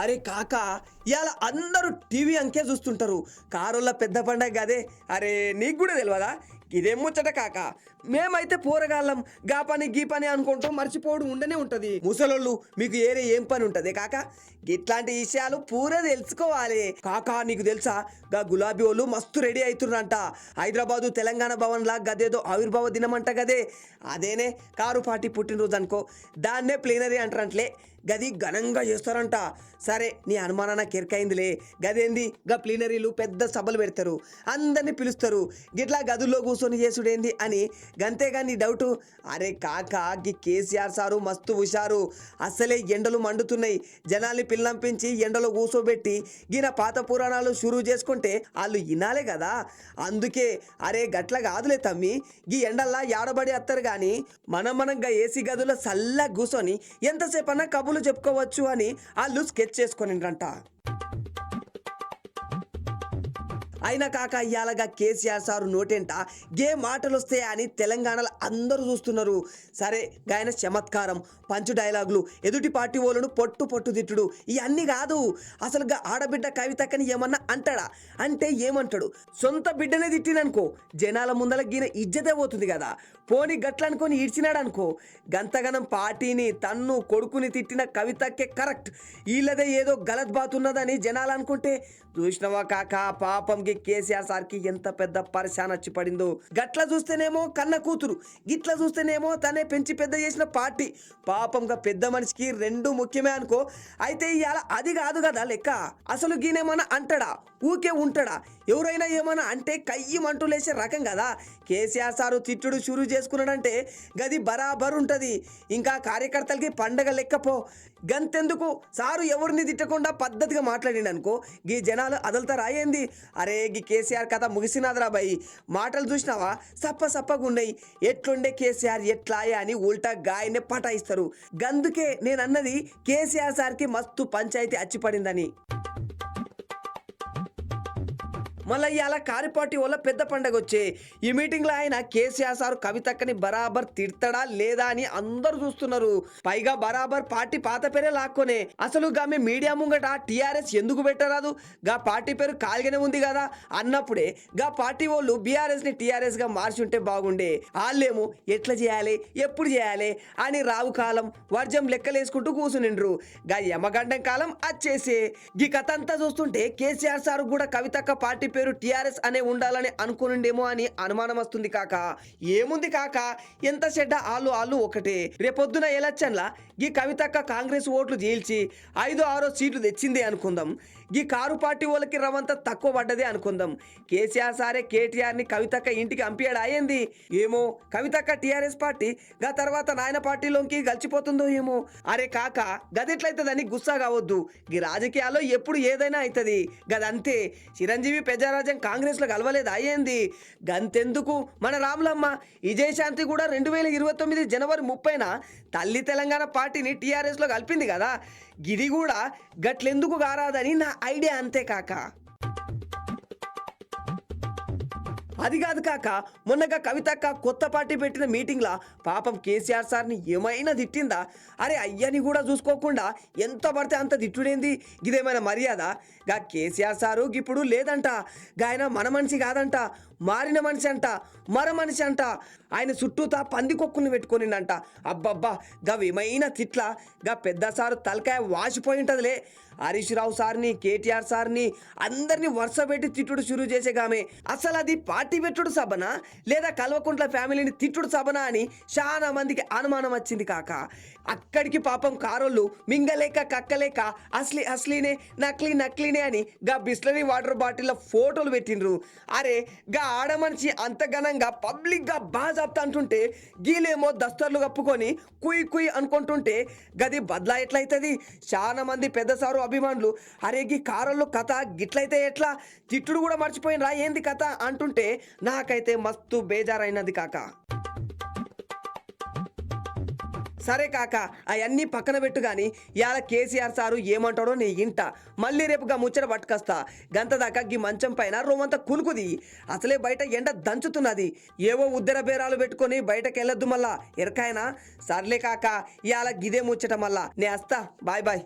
అరే కాకా ఇవాళ అందరూ టీవీ అంకే చూస్తుంటారు. కారుల పెద్ద పండగ కదే. అరే నీకు కూడా తెలియదా? ఇదేం ముచ్చట కాక. మేమైతే పోరగాళ్ళం గా పని గీ పని అనుకుంటూ మర్చిపోవడం ఉండనే ఉంటుంది. ముసలోళ్ళు మీకు ఏం పని ఉంటుంది కాక? ఇట్లాంటి విషయాలు పూరే తెలుసుకోవాలి. కాకా నీకు తెలుసా గా గులాబీ వాళ్ళు మస్తు రెడీ అవుతున్నారంట. హైదరాబాదు తెలంగాణ భవన్ లా గదేదో ఆవిర్భావ దినం అంట గదే. అదేనే కారు పార్టీ పుట్టినరోజు అనుకో, దాన్నే ప్లీనరీ అంటారంటలే. గది ఘనంగా చేస్తారంట. సరే నీ అనుమానం నాకు ఎరకైందిలే. గదేంది గా ప్లీనరీలు పెద్ద సభలు పెడతారు, అందరినీ పిలుస్తారు. గిట్లా గదుల్లో కూర్చొని చేసుడేంది అని గంతేగా నీ డౌటు. అరే కాక గి కేసీఆర్ సారు మస్తు హుషారు. అసలే ఎండలు మండుతున్నాయి. జనాల్ని పిల్లంపించి ఎండలో కూర్చోబెట్టి గిన పాత పురాణాలు షురూ చేసుకుంటే వాళ్ళు వినాలే కదా. అందుకే అరే గట్ల కాదులే తమ్మి, గీ ఎండల్లా యాడబడి వస్తారు కానీ మనంగా ఏసీ గదుల్లో చల్లగా కూర్చొని ఎంతసేపు అన్నా కబుర్లు చెప్పుకోవచ్చు అని వాళ్ళు స్కెచ్ చేసుకొనిండ్రంట. అయినా కాక ఇయ్యాలగా కేసీఆర్ సారు నోటెంట గే మాటలు వస్తాయా అని తెలంగాణలో అందరూ చూస్తున్నారు. సరే గాయన చమత్కారం, పంచు డైలాగులు, ఎదుటి పార్టీ వాళ్ళను పొట్టు తిట్టుడు ఇవన్నీ కాదు. అసలు గా ఆడబిడ్డ కవితక్కని ఏమన్నా అంటాడా? అంటే ఏమంటాడు? సొంత బిడ్డనే తిట్టిననుకో జనాల ముందల గీన ఇజ్జతే పోతుంది కదా. పోని గట్లనుకొని ఈడ్చినాడు అనుకో, గంతగనం పార్టీని తన్ను కొడుకుని తిట్టిన కవితక్కే కరెక్ట్. వీళ్ళదే ఏదో గలత్ బాత్ ఉన్నదని జనాలు అనుకుంటే చూసినవా కాక పాపం కేసీఆర్ సార్కి ఎంత పెద్ద పరిశాన్ వచ్చి పడిందో. గట్ల చూస్తేనేమో కన్న కూతురు, గిట్ల చూస్తేనేమో తనే పెంచి పెద్ద చేసిన పార్టీ. పాపంగా పెద్ద మనిషికి రెండు ముఖ్యమే అనుకో. అయితే ఇవాళ అది కాదు కదా లెక్క. అసలు గీనేమన్నా అంటాడా? ఊకే ఉంటాడా? ఎవరైనా ఏమన్నా అంటే కయ్యమంటూ లేచే రకం కదా. కేసీఆర్ సారు తిట్టుడు షురూ చేసుకున్నాడంటే గది బరాబర్ ఉంటుంది. ఇంకా కార్యకర్తలకి పండగ లెక్కపో. గంతెందుకు సారు ఎవరిని తిట్టకుండా పద్ధతిగా మాట్లాడిండు అనుకో గీ జనాలు అదలుతారా ఏంది? అరే గీ కేసీఆర్ కథ ముగిసినాదిరా బాయి. మాటలు చూసినావా సప్పగా ఉన్నాయి. ఎట్లుండే కేసీఆర్ ఎట్లాయా అని ఉల్టా గాయనే పటాయిస్తారు. గందుకే నేను అన్నది కేసీఆర్ సార్కి మస్తు పంచాయతీ అచ్చిపడిందని. మళ్ళీ ఇవాళ కారిపాటి వల్ల పెద్ద పండగ వచ్చే ఈ మీటింగ్లో ఆయన కేసీఆర్ సార్ కవితక్కని బరాబర్ తిడతాడా లేదా అని అందరూ చూస్తున్నారు. పైగా బరాబర్ పార్టీ పాత పేరే లాక్కొనే. అసలు గామె మీడియా ముంగట టీఆర్ఎస్ ఎందుకు పెట్టరాదు? గా పార్టీ పేరు కాలిగానే ఉంది కదా అన్నప్పుడే గా పార్టీ వాళ్ళు బీఆర్ఎస్ ని టీఆర్ఎస్ గా మార్చి ఉంటే బాగుండే. వాళ్ళేమో ఎట్లా చేయాలి ఎప్పుడు చేయాలి అని రావు కాలం వర్జం లెక్కలేసుకుంటూ కూర్చునిండ్రు. గా యమగండం కాలం వచ్చేసే. ఈ కథ అంతా చూస్తుంటే కేసీఆర్ సార్ కూడా కవితక్క పార్టీ పేరు టీఆర్ఎస్ అనే ఉండాలని అనుకునిండేమో అని అనుమానం వస్తుంది కాక. ఏముంది కాక, ఎంత చెడ్డ ఆళ్ళు ఒకటే. రేపొద్దున ఎలక్షన్ల ఈ కవితక్క కాంగ్రెస్ ఓట్లు చీల్చి 5-6 సీట్లు తెచ్చిందే అనుకుందాం. ఈ కారు పార్టీ వాళ్ళకి రవంత తక్కువ పడ్డదే అనుకుందాం. కేసీఆర్ సారే కేటీఆర్ ని కవితక్క ఇంటికి అంపియాడు అయ్యింది. ఏమో కవితక్క టీఆర్ఎస్ పార్టీ గా తర్వాత నాయన పార్టీలోకి గలిచిపోతుందో ఏమో. అరే కాక గదెట్లయితుందని గుస్సా కావద్దు. ఈ రాజకీయాల్లో ఎప్పుడు ఏదైనా అవుతుంది గదంతే. చిరంజీవి పెజారాజం కాంగ్రెస్ లో కలవలేదు అయ్యింది. గంతెందుకు మన రాములమ్మ విజయశాంతి కూడా 2029 జనవరి 30న తల్లి తెలంగాణ పార్టీని టీఆర్ఎస్ లో కలిపింది కదా. గిది కూడా గట్లెందుకు కారాదని నా ఐడియా అంతే కాక. అది కాదు కాక, మొన్నగా కవితక్క కొత్త పార్టీ పెట్టిన మీటింగ్లా పాపం కేసీఆర్ సార్ని ఏమైనా తిట్టిందా? అరే అయ్యని కూడా చూసుకోకుండా ఎంత పడితే అంత తిట్టుడేంది? ఇదేమైనా మర్యాద? గా కేసీఆర్ సారు ఇప్పుడు లేదంట. గాయన మన మనిషి కాదంట, మారిన మనిషి అంట, మర మనిషి అంట. ఆయన చుట్టూతా పందికొక్కుల్ని పెట్టుకునిండంట. అబ్బబ్బా గవేమైనా తిట్లా. గా పెద్ద సారు తలకాయ వాసిపోయి ఉంటదిలే. హరీష్ రావు సార్ని, కేటీఆర్ సార్ని అందరినీ వరుస పెట్టి తిట్టుడు షురూ చేసేగామే. అసలు అది పార్టీ పెట్టుడు సభనా లేదా కల్వకుంట్ల ఫ్యామిలీని తిట్టుడు సభనా అని చాలా మందికి అనుమానం వచ్చింది కాక. అక్కడికి పాపం కారోళ్ళు మింగలేక కక్కలేక అస్లీనే నక్లీనే అని గా బిస్లరీ వాటర్ బాటిల్లో ఫోటోలు పెట్టిండ్రు. అరే గా ఆడమనిషి అంత ఘనంగా పబ్లిక్ గా బాగా చెప్తా అంటుంటే గీలేమో దస్తర్లు కప్పుకొని కుయ్ అనుకుంటుంటే గది బదలా ఎట్లయితుంది? చాలా మంది పెద్ద సారు అభిమానులు అరే గీ కారోళ్ళు కథ గిట్లయితే ఎట్లా, తిట్టుడు కూడా మర్చిపోయినరా ఏంది కథ అంటుంటే నాకైతే మస్తు బేజారైనది కాక. సరే కాక అవన్నీ పక్కన పెట్టు కానీ ఇవాళ కేసీఆర్ సారు ఏమంటాడో నీ ఇంట. మళ్ళీ రేపుగా ముచ్చట పట్టుకొస్తా. గంత దాకా గీ మంచం పైన రోమంతా కునుకుది. అసలే బయట ఎండ దంచుతున్నది. ఏవో ఉద్దర బేరాలు పెట్టుకొని బయటకు వెళ్ళొద్దు మళ్ళా ఎరకాయనా. సర్లే కాక ఇవాళ గిదే ముచ్చట మళ్ళా నే వస్తా. బాయ్.